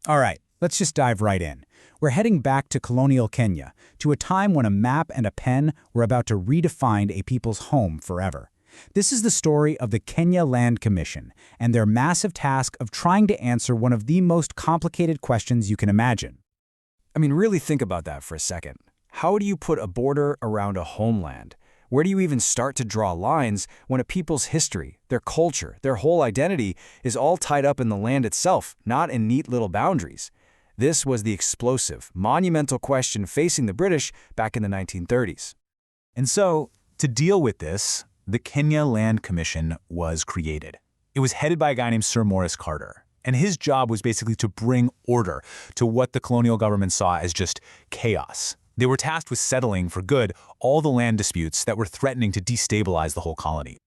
All right, let's just dive right in. We're heading back to colonial Kenya, to a time when a map and a pen were about to redefine a people's home forever. This is the story of the Kenya Land Commission and their massive task of trying to answer one of the most complicated questions you can imagine. I mean, really think about that for a second. How do you put a border around a homeland? Where do you even start to draw lines when a people's history, their culture, their whole identity is all tied up in the land itself, not in neat little boundaries? This was the explosive, monumental question facing the British back in the 1930s. And so, to deal with this, the Kenya Land Commission was created. It was headed by a guy named Sir Maurice Carter, and his job was basically to bring order to what the colonial government saw as just chaos. They were tasked with settling for good all the land disputes that were threatening to destabilize the whole colony.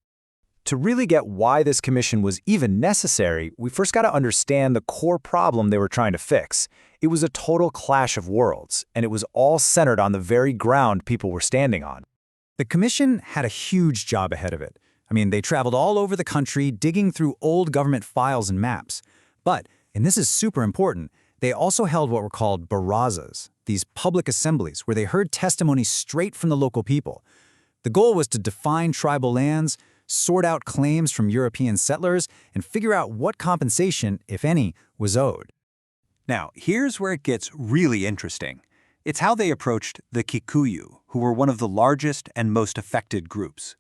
To really get why this commission was even necessary, we first got to understand the core problem they were trying to fix. It was a total clash of worlds, and it was all centered on the very ground people were standing on. The commission had a huge job ahead of it. I mean, they traveled all over the country digging through old government files and maps. But, and this is super important, they also held what were called barazas, these public assemblies where they heard testimony straight from the local people. The goal was to define tribal lands, sort out claims from European settlers, and figure out what compensation, if any, was owed. Now, here's where it gets really interesting. It's how they approached the Kikuyu, who were one of the largest and most affected groups.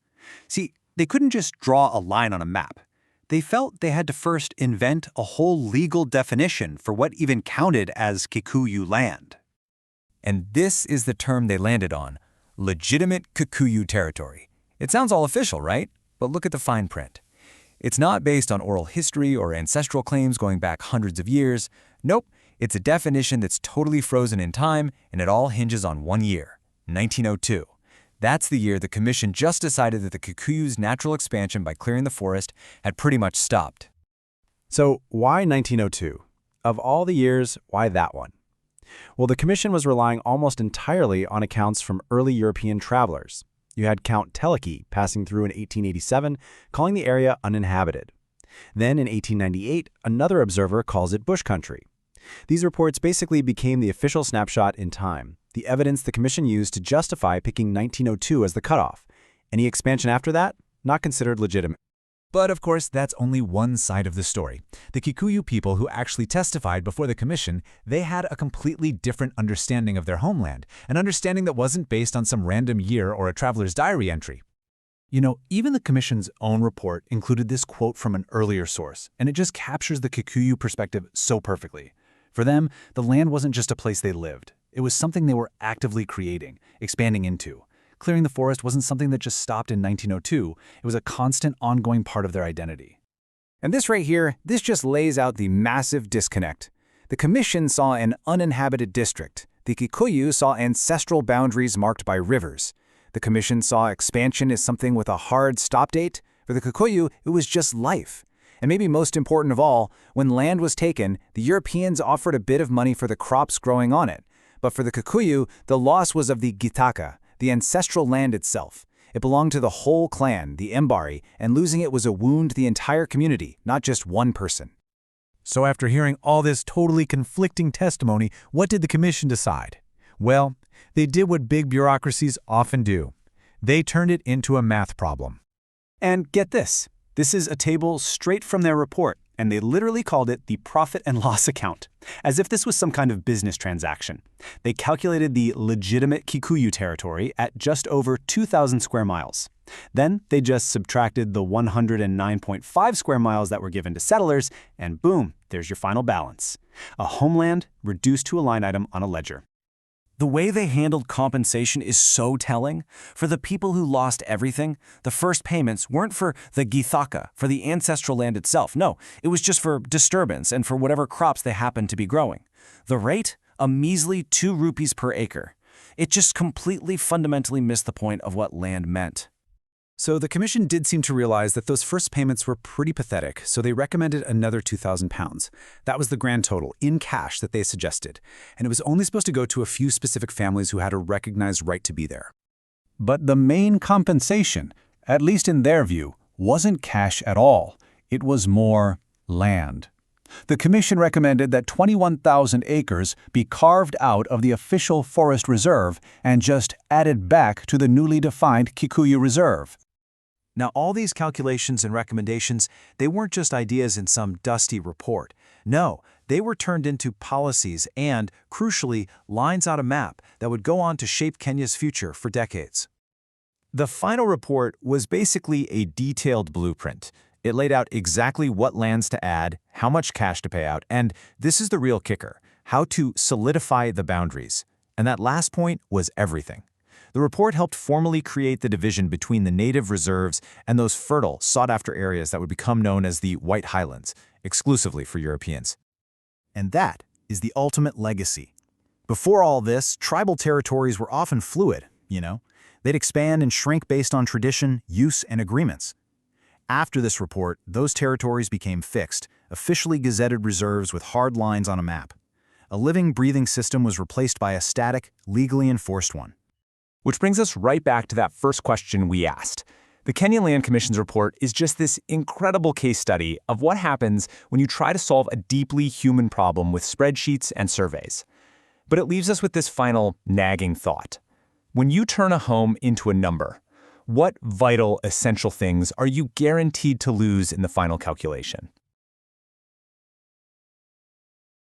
See, they couldn't just draw a line on a map. They felt they had to first invent a whole legal definition for what even counted as Kikuyu land. And this is the term they landed on: legitimate Kikuyu territory. It sounds all official, right? But look at the fine print. It's not based on oral history or ancestral claims going back hundreds of years. Nope, it's a definition that's totally frozen in time, and it all hinges on one year, 1902. That's the year the commission just decided that the Kikuyu's natural expansion by clearing the forest had pretty much stopped. So why 1902? Of all the years, why that one? Well, the commission was relying almost entirely on accounts from early European travelers. You had Count Teleki passing through in 1887, calling the area uninhabited. Then in 1898, another observer calls it bush country. These reports basically became the official snapshot in time, the evidence the commission used to justify picking 1902 as the cutoff. Any expansion after that, not considered legitimate. But of course, that's only one side of the story. The Kikuyu people who actually testified before the commission, they had a completely different understanding of their homeland, an understanding that wasn't based on some random year or a traveler's diary entry. You know, even the commission's own report included this quote from an earlier source, and it just captures the Kikuyu perspective so perfectly. For them, the land wasn't just a place they lived. It was something they were actively creating, expanding into. Clearing the forest wasn't something that just stopped in 1902. It was a constant, ongoing part of their identity. And this right here, this just lays out the massive disconnect. The commission saw an uninhabited district. The Kikuyu saw ancestral boundaries marked by rivers. The commission saw expansion as something with a hard stop date. For the Kikuyu, it was just life. And maybe most important of all, when land was taken, the Europeans offered a bit of money for the crops growing on it. But for the Kikuyu, the loss was of the Gitaka, the ancestral land itself. It belonged to the whole clan, the Mbari, and losing it was a wound to the entire community, not just one person. So after hearing all this totally conflicting testimony, what did the commission decide? Well, they did what big bureaucracies often do. They turned it into a math problem. And get this. This is a table straight from their report, and they literally called it the profit and loss account, as if this was some kind of business transaction. They calculated the legitimate Kikuyu territory at just over 2,000 square miles. Then they just subtracted the 109.5 square miles that were given to settlers, and boom, there's your final balance. A homeland reduced to a line item on a ledger. The way they handled compensation is so telling. For the people who lost everything, the first payments weren't for the Githaka, for the ancestral land itself. No, it was just for disturbance and for whatever crops they happened to be growing. The rate? A measly 2 rupees per acre. It just completely fundamentally missed the point of what land meant. So the commission did seem to realize that those first payments were pretty pathetic, so they recommended another £2,000. That was the grand total, in cash, that they suggested, and it was only supposed to go to a few specific families who had a recognized right to be there. But the main compensation, at least in their view, wasn't cash at all. It was more land. The Commission recommended that 21,000 acres be carved out of the official forest reserve and just added back to the newly defined Kikuyu Reserve. Now, all these calculations and recommendations, they weren't just ideas in some dusty report. No, they were turned into policies and, crucially, lines on a map that would go on to shape Kenya's future for decades. The final report was basically a detailed blueprint. It laid out exactly what lands to add, how much cash to pay out, and this is the real kicker, how to solidify the boundaries. And that last point was everything. The report helped formally create the division between the native reserves and those fertile, sought-after areas that would become known as the White Highlands, exclusively for Europeans. And that is the ultimate legacy. Before all this, tribal territories were often fluid, They'd expand and shrink based on tradition, use, and agreements. After this report, those territories became fixed, officially gazetted reserves with hard lines on a map. A living, breathing system was replaced by a static, legally enforced one. Which brings us right back to that first question we asked. The Kenyan Land Commission's report is just this incredible case study of what happens when you try to solve a deeply human problem with spreadsheets and surveys. But it leaves us with this final nagging thought. When you turn a home into a number, what vital, essential things are you guaranteed to lose in the final calculation?